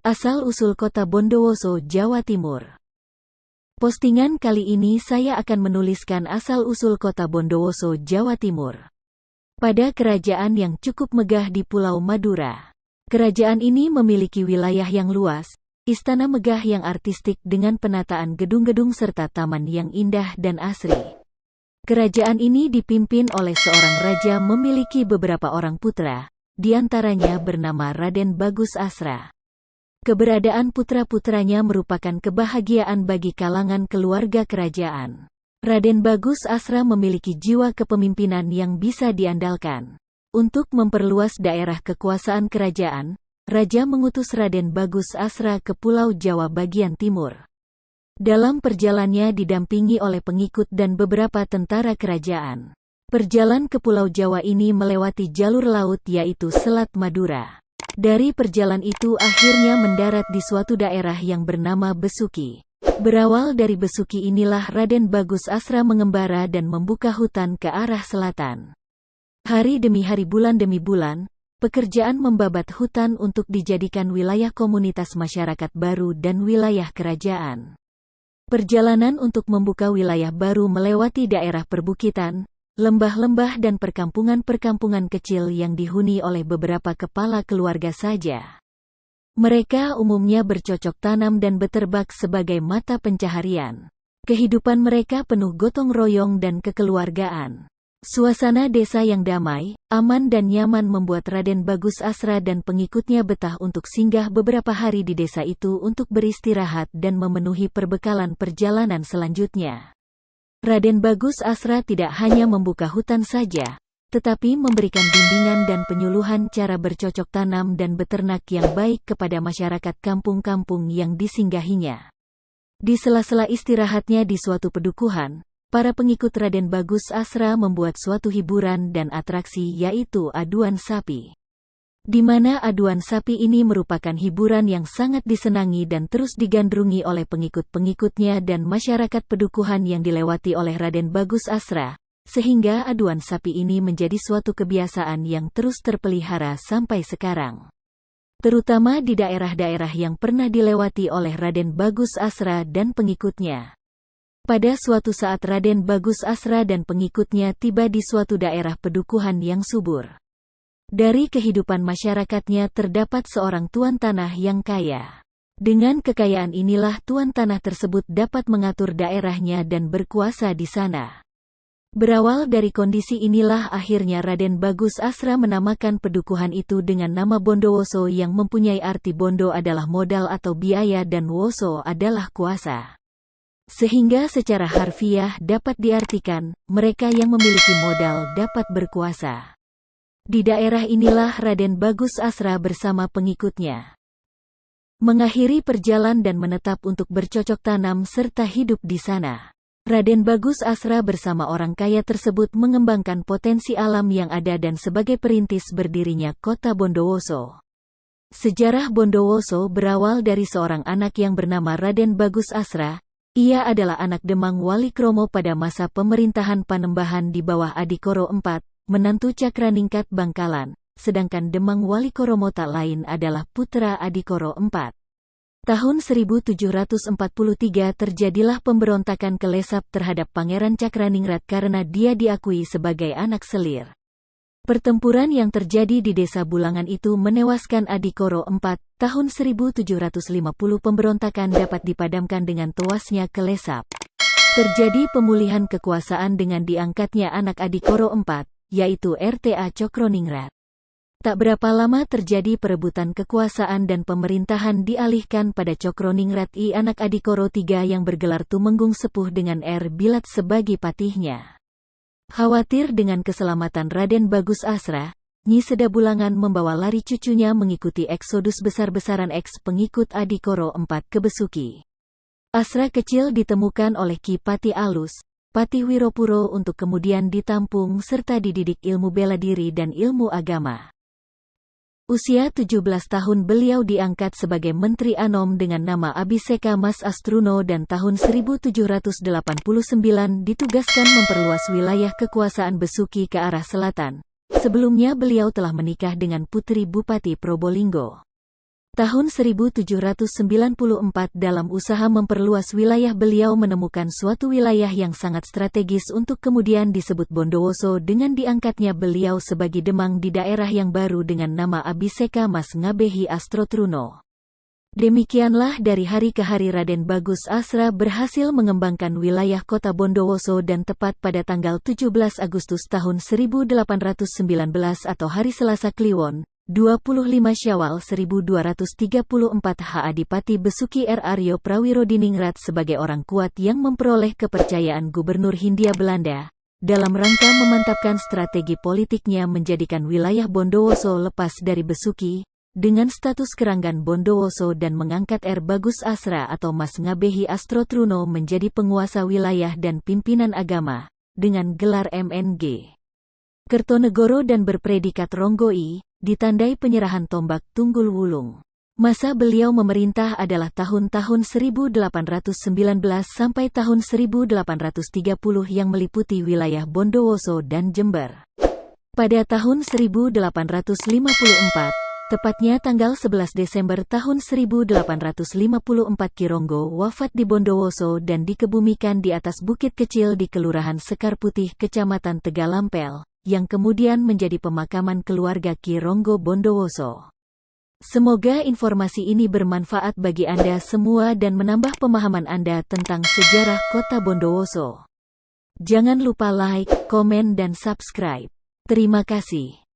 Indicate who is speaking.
Speaker 1: Asal-usul kota Bondowoso, Jawa Timur. Postingan kali ini saya akan menuliskan asal-usul kota Bondowoso, Jawa Timur. Pada kerajaan yang cukup megah di Pulau Madura. Kerajaan ini memiliki wilayah yang luas, istana megah yang artistik dengan penataan gedung-gedung serta taman yang indah dan asri. Kerajaan ini dipimpin oleh seorang raja memiliki beberapa orang putra, di antaranya bernama Raden Bagus Asra. Keberadaan putra-putranya merupakan kebahagiaan bagi kalangan keluarga kerajaan. Raden Bagus Asra memiliki jiwa kepemimpinan yang bisa diandalkan. Untuk memperluas daerah kekuasaan kerajaan, Raja mengutus Raden Bagus Asra ke Pulau Jawa bagian timur. Dalam perjalanannya didampingi oleh pengikut dan beberapa tentara kerajaan. Perjalanan ke Pulau Jawa ini melewati jalur laut yaitu Selat Madura. Dari perjalanan itu akhirnya mendarat di suatu daerah yang bernama Besuki. Berawal dari Besuki inilah Raden Bagus Asra mengembara dan membuka hutan ke arah selatan. Hari demi hari, bulan demi bulan, pekerjaan membabat hutan untuk dijadikan wilayah komunitas masyarakat baru dan wilayah kerajaan. Perjalanan untuk membuka wilayah baru melewati daerah perbukitan, lembah-lembah dan perkampungan-perkampungan kecil yang dihuni oleh beberapa kepala keluarga saja. Mereka umumnya bercocok tanam dan beternak sebagai mata pencaharian. Kehidupan mereka penuh gotong royong dan kekeluargaan. Suasana desa yang damai, aman dan nyaman membuat Raden Bagus Asra dan pengikutnya betah untuk singgah beberapa hari di desa itu untuk beristirahat dan memenuhi perbekalan perjalanan selanjutnya. Raden Bagus Asra tidak hanya membuka hutan saja, tetapi memberikan bimbingan dan penyuluhan cara bercocok tanam dan beternak yang baik kepada masyarakat kampung-kampung yang disinggahinya. Di sela-sela istirahatnya di suatu pedukuhan, para pengikut Raden Bagus Asra membuat suatu hiburan dan atraksi yaitu aduan sapi. Di mana aduan sapi ini merupakan hiburan yang sangat disenangi dan terus digandrungi oleh pengikut-pengikutnya dan masyarakat pedukuhan yang dilewati oleh Raden Bagus Asra, sehingga aduan sapi ini menjadi suatu kebiasaan yang terus terpelihara sampai sekarang. Terutama di daerah-daerah yang pernah dilewati oleh Raden Bagus Asra dan pengikutnya. Pada suatu saat Raden Bagus Asra dan pengikutnya tiba di suatu daerah pedukuhan yang subur. Dari kehidupan masyarakatnya terdapat seorang tuan tanah yang kaya. Dengan kekayaan inilah tuan tanah tersebut dapat mengatur daerahnya dan berkuasa di sana. Berawal dari kondisi inilah akhirnya Raden Bagus Asra menamakan pedukuhan itu dengan nama Bondowoso yang mempunyai arti bondo adalah modal atau biaya dan woso adalah kuasa. Sehingga secara harfiah dapat diartikan, mereka yang memiliki modal dapat berkuasa. Di daerah inilah Raden Bagus Asra bersama pengikutnya mengakhiri perjalanan dan menetap untuk bercocok tanam serta hidup di sana. Raden Bagus Asra bersama orang kaya tersebut mengembangkan potensi alam yang ada dan sebagai perintis berdirinya kota Bondowoso. Sejarah Bondowoso berawal dari seorang anak yang bernama Raden Bagus Asra. Ia adalah anak Demang Walikromo pada masa pemerintahan Panembahan di bawah Adikoro IV, menantu Cakraningrat Bangkalan, sedangkan Demang Walikromo tak lain adalah putra Adikoro IV. Tahun 1743 terjadilah pemberontakan Kelesap terhadap Pangeran Cakraningrat karena dia diakui sebagai anak selir. Pertempuran yang terjadi di desa Bulangan itu menewaskan Adikoro IV. Tahun 1750 pemberontakan dapat dipadamkan dengan tewasnya Kelesap. Terjadi pemulihan kekuasaan dengan diangkatnya anak Adikoro IV, yaitu RTA Cokroningrat. Tak berapa lama terjadi perebutan kekuasaan dan pemerintahan dialihkan pada Cokroningrat I anak Adikoro III yang bergelar Tumenggung Sepuh dengan Bilat sebagai patihnya. Khawatir dengan keselamatan Raden Bagus Asra, Nyi Seda Bulangan membawa lari cucunya mengikuti eksodus besar-besaran pengikut Adikoro IV ke Besuki. Asra kecil ditemukan oleh Ki Pati Alus, Patih Wiropuro untuk kemudian ditampung serta dididik ilmu bela diri dan ilmu agama. Usia 17 tahun beliau diangkat sebagai Menteri Anom dengan nama Abhiseka Mas Astruno dan tahun 1789 ditugaskan memperluas wilayah kekuasaan Besuki ke arah selatan. Sebelumnya beliau telah menikah dengan putri Bupati Probolinggo. Tahun 1794 dalam usaha memperluas wilayah beliau menemukan suatu wilayah yang sangat strategis untuk kemudian disebut Bondowoso dengan diangkatnya beliau sebagai Demang di daerah yang baru dengan nama Abhiseka Mas Ngabehi Astrotruno. Demikianlah dari hari ke hari Raden Bagus Asra berhasil mengembangkan wilayah kota Bondowoso dan tepat pada tanggal 17 Agustus tahun 1819 atau hari Selasa Kliwon, 25 Syawal 1234 H. Adipati Besuki R. Aryo Prawirodiningrat sebagai orang kuat yang memperoleh kepercayaan Gubernur Hindia Belanda, dalam rangka memantapkan strategi politiknya menjadikan wilayah Bondowoso lepas dari Besuki, dengan status Keranggan Bondowoso dan mengangkat R. Bagus Asra atau Mas Ngabehi Astrotruno menjadi penguasa wilayah dan pimpinan agama, dengan gelar MNG Kertonegoro dan berpredikat Ronggoi, ditandai penyerahan tombak Tunggul Wulung. Masa beliau memerintah adalah tahun-tahun 1819 sampai tahun 1830 yang meliputi wilayah Bondowoso dan Jember. Pada tahun 1854, tepatnya tanggal 11 Desember tahun 1854 Kironggo wafat di Bondowoso dan dikebumikan di atas bukit kecil di Kelurahan Sekar Putih Kecamatan Tegalampel, yang kemudian menjadi pemakaman keluarga Kironggo Bondowoso. Semoga informasi ini bermanfaat bagi Anda semua dan menambah pemahaman Anda tentang sejarah kota Bondowoso. Jangan lupa like, komen dan subscribe. Terima kasih.